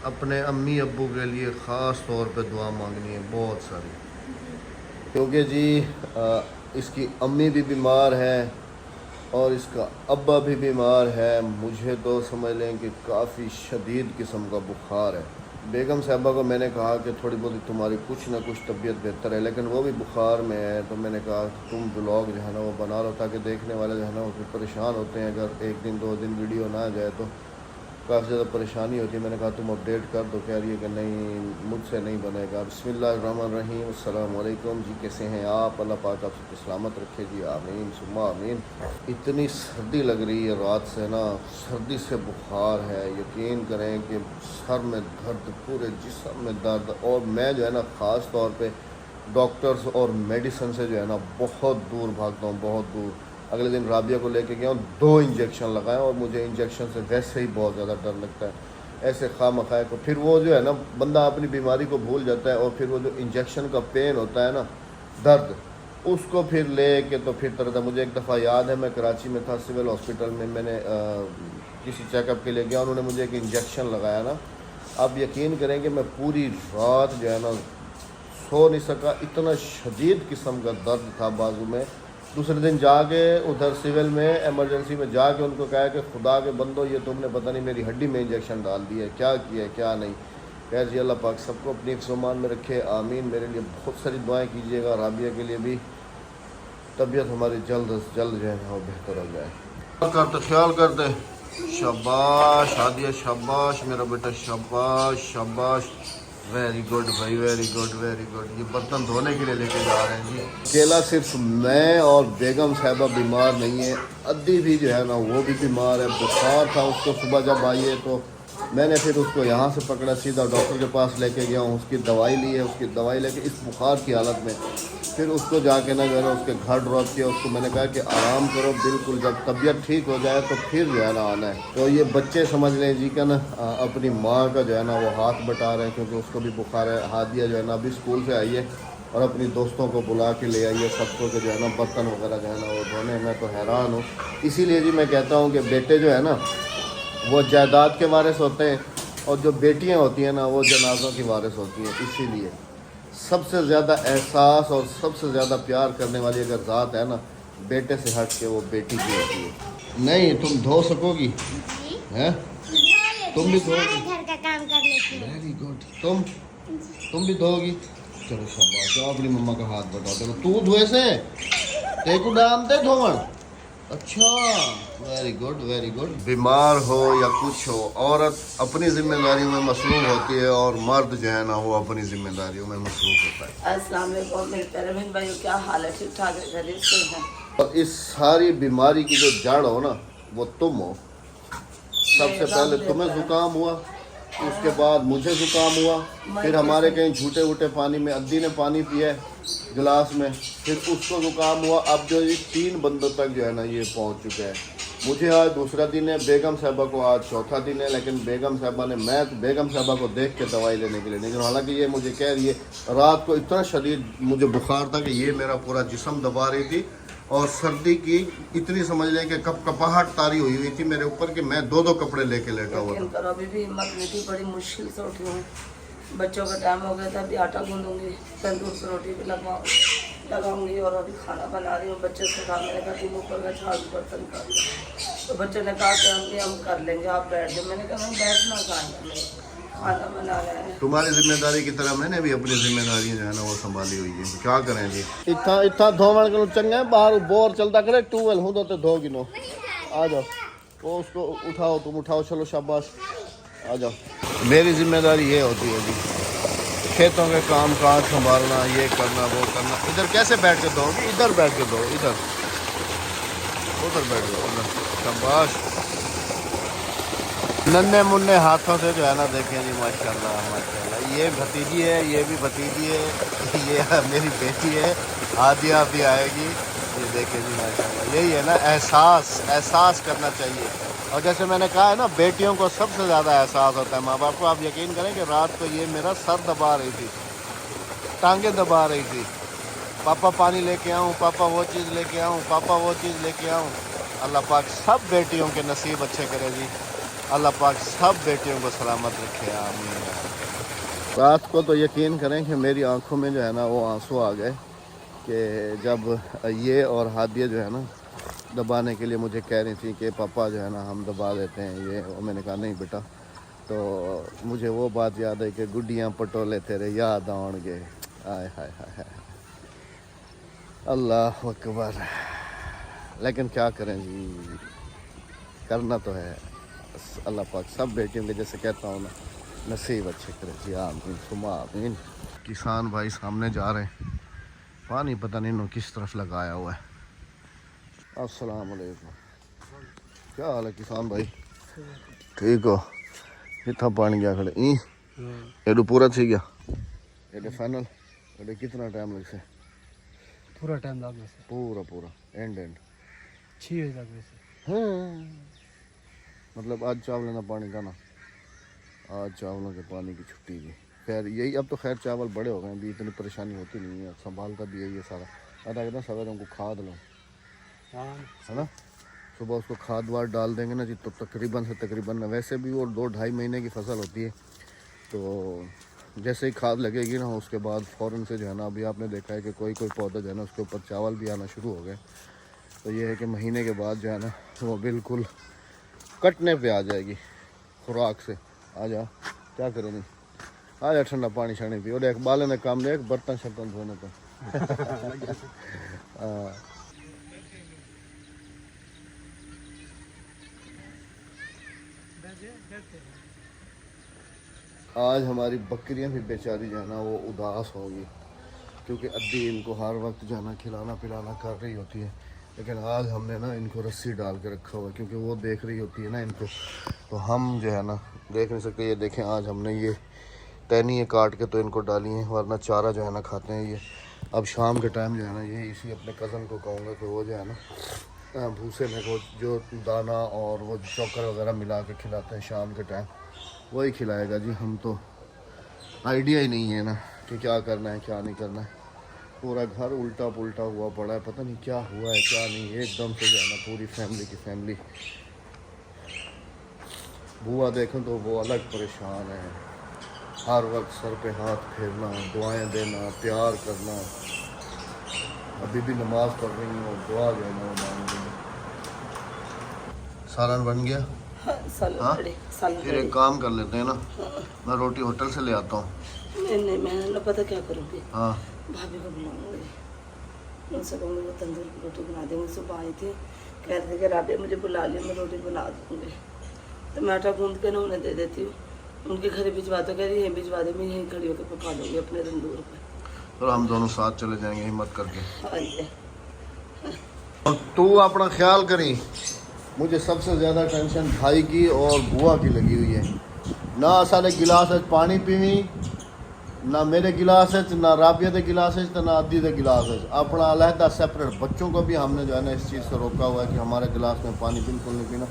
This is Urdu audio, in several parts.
اپنے امی ابو کے لیے خاص طور پہ دعا مانگنی ہے بہت ساری، کیونکہ جی اس کی امی بھی بیمار ہے اور اس کا ابا بھی بیمار ہے. مجھے تو سمجھ لیں کہ کافی شدید قسم کا بخار ہے. بیگم صاحبہ کو میں نے کہا کہ تھوڑی بہت تمہاری کچھ نہ کچھ طبیعت بہتر ہے، لیکن وہ بھی بخار میں ہے. تو میں نے کہا تم بلاگ جو ہے نا وہ بنا لو تاکہ دیکھنے والے جو ہے نا وہ پھر پریشان ہوتے ہیں. اگر ایک دن دو دن ویڈیو نہ جائے تو کافی زیادہ پریشانی ہوتی ہے. میں نے کہا تم اپڈیٹ کر دو. کہہ رہی ہے کہ نہیں مجھ سے نہیں بنے گا. بسم اللہ الرحمن الرحیم. السلام علیکم جی، کیسے ہیں آپ؟ اللہ پاک آپ سب کو سلامت رکھے جی، آمین ثم آمین. اتنی سردی لگ رہی ہے رات سے نا، سردی سے بخار ہے. یقین کریں کہ سر میں درد، پورے جسم میں درد، اور میں جو ہے نا خاص طور پہ ڈاکٹرز اور میڈیسن سے جو ہے نا بہت دور بھاگتا ہوں، بہت دور. اگلے دن رابعہ کو لے کے گیا ہوں، 2 انجیکشن لگائے، اور مجھے انجیکشن سے ویسے ہی بہت زیادہ ڈر لگتا ہے. ایسے خواہ مخواہ کو پھر وہ جو ہے نا بندہ اپنی بیماری کو بھول جاتا ہے، اور پھر وہ جو انجیکشن کا پین ہوتا ہے نا، درد، اس کو پھر لے کے تو پھر طرح. مجھے ایک دفعہ یاد ہے میں کراچی میں تھا، سول ہاسپٹل میں نے کسی چیک اپ کے لیے گیا. انہوں نے مجھے ایک انجیکشن لگایا نا، آپ یقین کریں کہ میں پوری رات جو ہے نا سو نہیں سکا. اتنا شدید قسم کا درد تھا بازو میں. دوسرے دن جا کے ادھر سول میں ایمرجنسی میں جا کے ان کو کہا کہ خدا کے بندو یہ تم نے پتہ نہیں میری ہڈی میں انجیکشن ڈال دی ہے، کیا کیا ہے کیا نہیں. خیر جی، اللہ پاک سب کو اپنی حفظ و امان میں رکھے، آمین. میرے لیے بہت ساری دعائیں کیجیے گا، رابعہ کے لیے بھی طبیعت ہماری جلد از جلد جو ہے وہ بہتر ہو جائے. خیال کرتے شاباش عادیہ، شاباش میرا بیٹا، شاباش شاباش، ویری گڈ بھائی، ویری گڈ ویری گڈ. یہ برتن دھونے کے لیے لے کے جا رہے ہیں جی. اکیلا صرف میں اور بیگم صاحبہ بیمار نہیں ہے، ادی بھی جو ہے نا وہ بھی بیمار ہے. بخار تھا اس کو، صبح جب آئیے تو میں نے پھر اس کو یہاں سے پکڑا، سیدھا ڈاکٹر کے پاس لے کے گیا ہوں. اس کی دوائی لی ہے، اس کی دوائی لے کے اس بخار کی حالت میں پھر اس کو جا کے نا جو ہے نا اس کے گھر ڈراپ کیا. اس کو میں نے کہا کہ آرام کرو، بالکل جب طبیعت ٹھیک ہو جائے تو پھر جو ہے نا آنا ہے. تو یہ بچے سمجھ لیں جی کہ نا اپنی ماں کا جو ہے نا وہ ہاتھ بٹا رہے ہیں، کیونکہ اس کو بھی بخار ہے. ہادیہ جو ہے نا ابھی اسکول سے آئی ہے اور اپنی دوستوں کو بلا کے لے آئیے سب کو کہ جو ہے نا برتن وغیرہ جو ہے نا وہ دھونے. میں تو حیران ہوں. اسی لیے جی میں کہتا ہوں کہ بیٹے جو ہے نا وہ جائیداد کے وارث ہوتے ہیں، اور جو بیٹیاں ہوتی ہیں نا وہ جنازوں کی وارث ہوتی ہیں. اسی لیے سب سے زیادہ احساس اور سب سے زیادہ پیار کرنے والی اگر ذات ہے نا بیٹے سے ہٹ کے وہ بیٹی کی ہوتی ہے. نہیں تم دھو سکو گی؟ ہیں تم بھی دھو گی؟ گھر کا کام کر لیتی ہوں. Very good. تم بھی دھو گی؟ چلو شاباش، جاؤ اپنی مما کا ہاتھ بٹاؤ. چلو تو دھوئے سے تے کو ڈانتے دھوون. اچھا ویری گڈ ویری گڈ. بیمار ہو یا کچھ ہو، عورت اپنی ذمہ داریوں میں مصروف ہوتی ہے اور مرد جو ہے نا وہ اپنی ذمہ داریوں میں مصروف ہوتا ہے. السلام علیکم میرے پیارے بہن بھائیو، کیا حال ہے؟ ٹھیک ٹھاک ہے؟ خیریت سے ہیں؟ اور اس ساری بیماری کی جو جڑ ہو نا وہ تم ہو. سب سے پہلے تمہیں زکام ہوا، اس کے بعد مجھے زکام ہوا، پھر ہمارے کہیں جھوٹے ووٹے پانی میں ادی نے پانی پیا ہے گلاس میں، پھر اس کو زکام ہوا. اب جو یہ 3 بندوں تک جو ہے نا یہ پہنچ چکا ہے. مجھے آج دوسرا دن ہے، بیگم صاحبہ کو آج چوتھا دن ہے. لیکن بیگم صاحبہ نے، میں بیگم صاحبہ کو دیکھ کے دوائی لینے کے لیے نہیں گیا. حالانکہ یہ مجھے کہہ رہی ہے رات کو اتنا شدید مجھے بخار تھا کہ یہ میرا پورا جسم دبا رہی تھی، اور سردی کی اتنی سمجھ لیں کہ کپ کپاہٹ تاری ہوئی تھی میرے اوپر کہ میں 2 کپڑے لے کے لیٹا ہوا تھا. لیکن کرو ابھی بھی ہمت نہیں تھی، بڑی مشکل سے اٹھی ہوں. بچوں کا ٹائم ہو گیا تھا، ابھی آٹا گوندوں گی، تندور پر روٹی بھی لگاؤں گی، اور ابھی کھانا بنا رہی ہوں. بچے سے کہا، میں نے کہا تم اوپر کا جھاڑو برتن کر لو. تو بچوں نے کہا کہ ہم کر لیں گے، آپ بیٹھ جاؤ. میں نے کہا میں بیٹھنا کہاں ہے، کھانا بنا رہے ہیں. تمہاری ذمہ داری کی طرح میں نے بھی اپنی ذمہ داری جو ہے نا وہ سنبھالی ہوئی ہے. کیا کریں جی، اتنا دھوون کے چنگا ہے. باہر بور چلتا کرے ٹویل ہوں تو دھو گنو. آ جاؤ وہ اس کو اٹھاؤ، تم اٹھاؤ. چلو شاباش آ جاؤ. میری ذمہ داری یہ ہوتی ہے جی، کھیتوں کے کام کاج سنبھالنا، یہ کرنا وہ کرنا. ادھر کیسے بیٹھ کے دھو گی؟ ادھر بیٹھ کے دھو، ادھر ادھر بیٹھ دو. شاباش. ننے منے ہاتھوں سے جو ہے نا دیکھیں جی، ماشاء اللہ ماشاء اللہ. یہ بھتیجی ہے، یہ بھی بھتیجی ہے، یہ میری بیٹی ہے. ہادیہ بھی آئے گی. یہ دیکھیں جی ماشاء اللہ. یہی ہے نا احساس کرنا چاہیے. اور جیسے میں نے کہا ہے نا بیٹیوں کو سب سے زیادہ احساس ہوتا ہے ماں باپ کو. آپ یقین کریں کہ رات کو یہ میرا سر دبا رہی تھی، ٹانگیں دبا رہی تھی. پاپا پانی لے کے آؤں، پاپا وہ چیز لے کے آؤں، پاپا وہ چیز لے کے آؤں. اللہ پاک سب بیٹیوں کے نصیب اچھے کرے جی. اللہ پاک سب بیٹیوں کو سلامت رکھے، آمین۔ رات کو تو یقین کریں کہ میری آنکھوں میں جو ہے نا وہ آنسو آ گئے کہ جب یہ اور ہادیہ جو ہے نا دبانے کے لیے مجھے کہہ رہی تھی کہ پاپا جو ہے نا ہم دبا دیتے ہیں یہ، اور میں نے کہا نہیں بیٹا، تو مجھے وہ بات یاد ہے کہ گڈیاں پٹولے تیرے یاد آن گے، آئے ہائے ہائے ہائے، اللہ اکبر۔ لیکن کیا کریں جی، کرنا تو ہے، اللہ پاک سب بیٹیوں کے جیسے کہتا ہوں نا نصیب اچھے کرے جی، آمین ثم آمین۔ کسان بھائی سامنے جا رہے ہیں، پانی پتہ نہیں انہوں کس طرف لگایا ہوا ہے۔ السلام علیکم، کیا حال ہے کسان بھائی؟ ٹھیک ہو؟ کتنا پانی گیا کھڑے ایڈو پورا تھی گیا ایڈے فائنل ایڈے کتنا ٹائم لگ سے؟ پورا ٹائم لگ گیا پورا پورا اینڈ 6 بجے لگ گئے ہاں، مطلب آج چاولوں کا پانی کا نا، آج چاولوں کے پانی کی چھٹی کی، خیر یہی اب تو خیر چاول بڑے ہو گئے ہیں، ابھی اتنی پریشانی ہوتی نہیں ہے، سنبھالتا بھی یہی ہے سارا۔ ادا کرنا سویرے ان کو کھاد لوں ہے نا، صبح اس کو کھاد واد ڈال دیں گے نا جی تو تقریباً ویسے بھی وہ 2-2.5 مہینے کی فصل ہوتی ہے، تو جیسے ہی کھاد لگے گی نا اس کے بعد فوراً سے جو ہے نا ابھی آپ نے دیکھا ہے کہ کوئی پودا جو ہے نا اس کے اوپر چاول بھی آنا شروع ہو گئے، تو یہ ہے کہ مہینے کے بعد جو ہے نا وہ بالکل کٹنے پہ آ جائے گی خوراک سے۔ آ جا کیا کریں نہیں، آ جا ٹھنڈا پانی چھانے پی، اور ایک بالے نے کام لیا برتن شرتن دھونے تو آج ہماری بکریاں بھی بیچاری جو ہے نا وہ اداس ہوگی، کیونکہ ادھی ان کو ہر وقت جو ہے نا کھلانا پلانا کر رہی ہوتی ہے، لیکن آج ہم نے نا ان کو رسی ڈال کے رکھا ہوا ہے کیونکہ وہ دیکھ رہی ہوتی ہے نا ان کو، تو ہم جو ہے نا دیکھ نہیں سکتے۔ یہ دیکھیں آج ہم نے یہ ٹہنیاں کاٹ کے تو ان کو ڈالی ہیں، ورنہ چارہ جو ہے نا کھاتے ہیں یہ۔ اب شام کے ٹائم جو ہے نا یہ اسی اپنے کزن کو کہوں گا کہ وہ جو ہے نا بھوسے میں وہ جو دانہ اور وہ چوکر وغیرہ ملا کے کھلاتے ہیں شام کے ٹائم، وہی کھلائے گا جی۔ ہم تو آئیڈیا ہی نہیں ہے نا کہ کیا کرنا ہے کیا نہیں کرنا ہے، پورا گھر الٹا پلٹا ہوا پڑا ہے، پتہ نہیں کیا ہوا ہے کیا نہیں، ایک دم سے جو ہے نا پوری فیملی بوا دیکھیں تو وہ الگ پریشان ہے، ہر وقت سر پہ ہاتھ پھیرنا، دعائیں دینا، پیار کرنا، ابھی بھی نماز پڑھ رہی ہوں اور دعا جو ہے نا وہ مانگ رہی ہوں۔ سالن بن گیا؟ ہاں پھر ایک کام کر لیتے ہیں نا، میں روٹی ہوٹل سے لے آتا ہوں۔ نہیں میں نہ پتہ کیا کروں گی، ہاں بھابھی کو بلاؤں گی، ان سے کہوں گی وہ تندور کی روٹی بنا دیں گے۔ صبح آئی تھی کہہ رہے تھے کہ رابعہ مجھے بلا لیا، میں روٹی بنا دوں گی، تو میں آٹا گوندھ کے نا انہیں دے دیتی ہوں، ان کے گھر بھجوا تو کہہ رہی یہیں بھجوا دیں، میں یہیں کھڑی ہو کے پکا دوں گی اپنے تندور پہ۔ تو ہم دونوں ساتھ چلے جائیں گے ہمت کر کے۔ ہاں جی اور تو اپنا خیال کریں، مجھے سب سے زیادہ ٹینشن بھائی کی اور بوا کی لگی ہوئی ہے، نہ سارے گلاس پانی پیویں، نہ میرے گلاس نہ رابعہ دے گلاس نہ ادی دے گلاس، اپنا علیحدہ سیپریٹ۔ بچوں کو بھی ہم نے جو ہے نا اس چیز سے روکا ہوا ہے کہ ہمارے گلاس میں پانی بالکل نہیں پینا،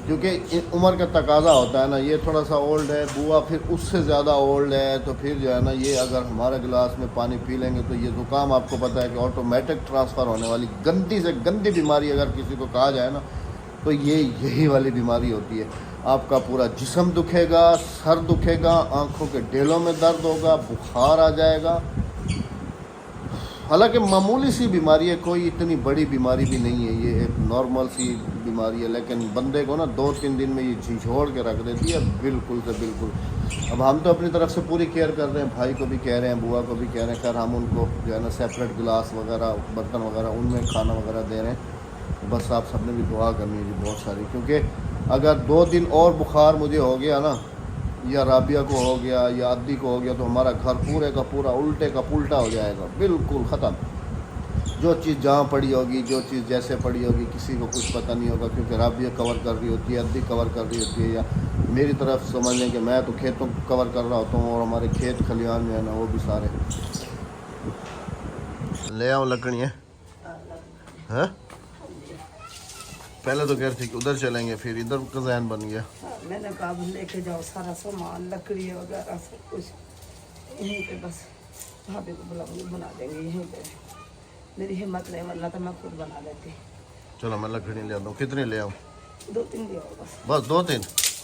کیونکہ عمر کا تقاضا ہوتا ہے نا، یہ تھوڑا سا اولڈ ہے، بوا پھر اس سے زیادہ اولڈ ہے، تو پھر جو ہے نا یہ اگر ہمارے گلاس میں پانی پی لیں گے تو یہ زکام آپ کو پتہ ہے کہ آٹومیٹک ٹرانسفر ہونے والی گندی سے گندی بیماری اگر کسی کو کہا جائے نا تو یہی والی بیماری ہوتی ہے۔ آپ کا پورا جسم دکھے گا، سر دکھے گا، آنکھوں کے ڈیلوں میں درد ہوگا، بخار آ جائے گا۔ حالانکہ معمولی سی بیماری ہے، کوئی اتنی بڑی بیماری بھی نہیں ہے، یہ ایک نارمل سی بیماری ہے، لیکن بندے کو نا 2-3 دن میں یہ جھنجھوڑ کے رکھ دیتی ہے بالکل سے بالکل۔ اب ہم تو اپنی طرف سے پوری کیئر کر رہے ہیں، بھائی کو بھی کہہ رہے ہیں، بوا کو بھی کہہ رہے ہیں، خیر ہم ان کو جو ہے نا سیپریٹ گلاس وغیرہ برتن وغیرہ ان میں کھانا وغیرہ دے رہے ہیں۔ بس آپ سب نے بھی دعا کرنی ہے جی بہت ساری، کیونکہ اگر 2 دن اور بخار مجھے ہو گیا نا، یا رابعہ کو ہو گیا یا ادی کو ہو گیا، تو ہمارا گھر پورے کا پورا الٹے کا پلٹا ہو جائے گا، بالکل ختم۔ جو چیز جہاں پڑی ہوگی، جو چیز جیسے پڑی ہوگی، کسی کو کچھ پتہ نہیں ہوگا، کیونکہ رابعہ کور کر رہی ہوتی ہے، ادی کور کر رہی ہوتی ہے، یا میری طرف سمجھ لیں کہ میں تو کھیتوں کور کر رہا ہوتا ہوں، اور ہمارے کھیت کھلیان جو ہے نا وہ بھی سارے۔ لے آؤ لکڑیاں ہیں، پہلے تو کہہ رہی تھی کہ ادھر چلیں گے، پھر ادھر کا ذہن بن گیا۔ میں نے کہا لے کے جاؤ سارا سامان، لکڑی وغیرہ سب کچھ یہیں پہ، بس بھابھی کو بلاؤں گی بنا دیں گے یہیں پہ، میری ہمت نہیں ورنہ تو میں خود بنا لیتی۔ چلو میں لکڑی لے آتا ہوں، کتنی لے آؤں؟ 2-3 دیا ہو بس۔ بس 2-3؟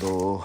2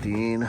3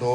2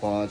5,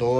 2